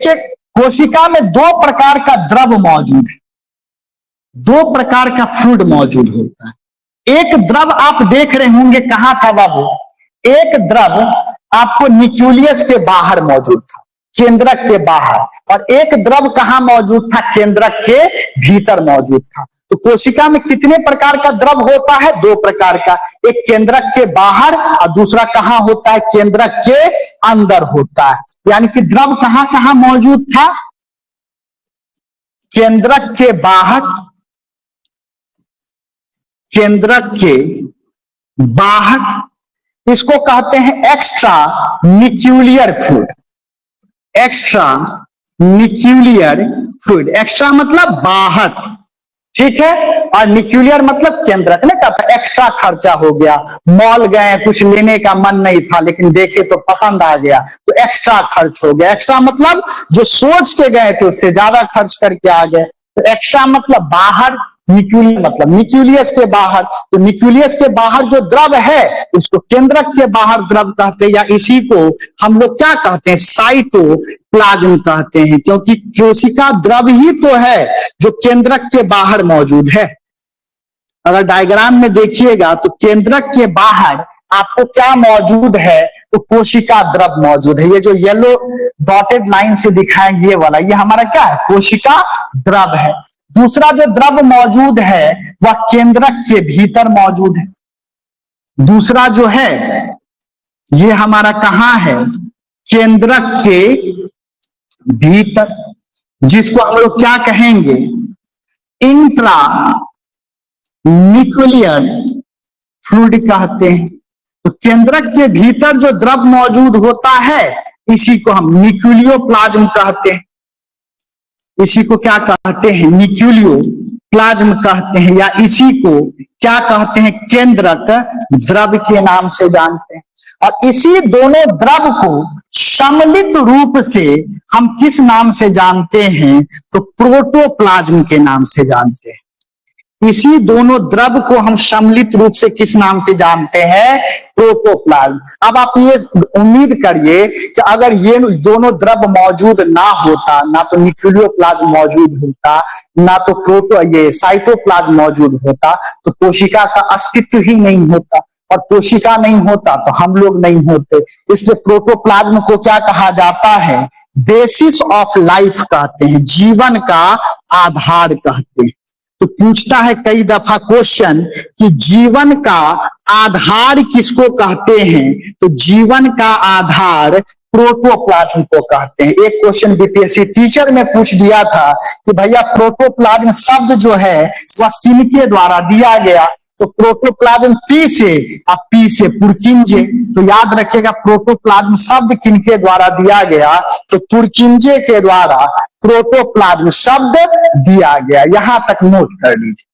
देखिए कोशिका में दो प्रकार का द्रव मौजूद है, दो प्रकार का फ्लूइड मौजूद होता है। एक द्रव आप देख रहे होंगे कहां था बाबू, एक द्रव आपको न्यूक्लियस के बाहर मौजूद था, केंद्रक के बाहर, और एक द्रव कहां मौजूद था, केंद्रक के भीतर मौजूद था। तो कोशिका में कितने प्रकार का द्रव होता है, दो प्रकार का, एक केंद्रक के बाहर और दूसरा कहां होता है, केंद्रक के अंदर होता है। यानी कि द्रव कहां कहां मौजूद था, केंद्रक के बाहर, केंद्रक के बाहर, इसको कहते हैं extra nuclear fluid, extra nuclear fluid. Extra मतलब बाहर, ठीक है, और न्यूक्लियर मतलब केंद्रक। ने कहा एक्स्ट्रा खर्चा हो गया, मॉल गए, कुछ लेने का मन नहीं था लेकिन देखे तो पसंद आ गया, तो एक्स्ट्रा खर्च हो गया। एक्स्ट्रा मतलब जो सोच के गए थे उससे ज्यादा खर्च करके आ गए, तो एक्स्ट्रा मतलब बाहर, न्यूक्लियर मतलब न्यूक्लियस के बाहर। तो न्यूक्लियस के बाहर जो द्रव है उसको केंद्रक के बाहर द्रव कहते हैं, या इसी को हम लोग क्या कहते हैं, साइटोप्लाज्म कहते हैं, क्योंकि कोशिका द्रव ही तो है जो केंद्रक के बाहर मौजूद है। अगर डायग्राम में देखिएगा तो केंद्रक के बाहर आपको क्या मौजूद है, तो कोशिका द्रव मौजूद है। ये जो येलो डॉटेड लाइन से दिखाएं ये वाला, ये हमारा क्या है, कोशिका द्रव है। दूसरा जो द्रव मौजूद है वह केंद्रक के भीतर मौजूद है। दूसरा जो है ये हमारा कहां है, केंद्रक के भीतर, जिसको हम लोग क्या कहेंगे, इंट्रा न्यूक्लियर फ्लूइड कहते हैं। तो केंद्रक के भीतर जो द्रव मौजूद होता है इसी को हम न्यूक्लियोप्लाज्म कहते हैं। इसी को क्या कहते हैं, न्यूक्लियोप्लाज्म कहते हैं, या इसी को क्या कहते हैं, केंद्रक द्रव के नाम से जानते हैं। और इसी दोनों द्रव को सम्मिलित रूप से हम किस नाम से जानते हैं, तो प्रोटोप्लाज्म के नाम से जानते हैं। इसी दोनों द्रव को हम सम्मिलित रूप से किस नाम से जानते हैं, प्रोटोप्लाज्म। अब आप ये उम्मीद करिए कि अगर ये दोनों द्रव मौजूद ना होता, ना तो न्यूक्लियोप्लाज्म मौजूद होता, ना तो ये साइटोप्लाज्म मौजूद होता, तो कोशिका का अस्तित्व ही नहीं होता, और कोशिका नहीं होता तो हम लोग नहीं होते। इसलिए प्रोटोप्लाज्म को क्या कहा जाता है, बेसिस ऑफ लाइफ कहते हैं, जीवन का आधार कहते हैं। तो पूछता है कई दफा क्वेश्चन कि जीवन का आधार किसको कहते हैं, तो जीवन का आधार प्रोटोप्लाज्म को कहते हैं। एक क्वेश्चन बीपीएससी टीचर में पूछ दिया था कि भैया प्रोटोप्लाज्म शब्द जो है वह किनके द्वारा दिया गया, तो प्रोटोप्लाज्म पी से, अब पी से पुरकिंजे। तो याद रखिएगा प्रोटोप्लाज्म शब्द किनके द्वारा दिया गया, तो पुरकिंजे के द्वारा प्रोटोप्लाज्म शब्द दिया गया। यहां तक नोट कर लीजिए।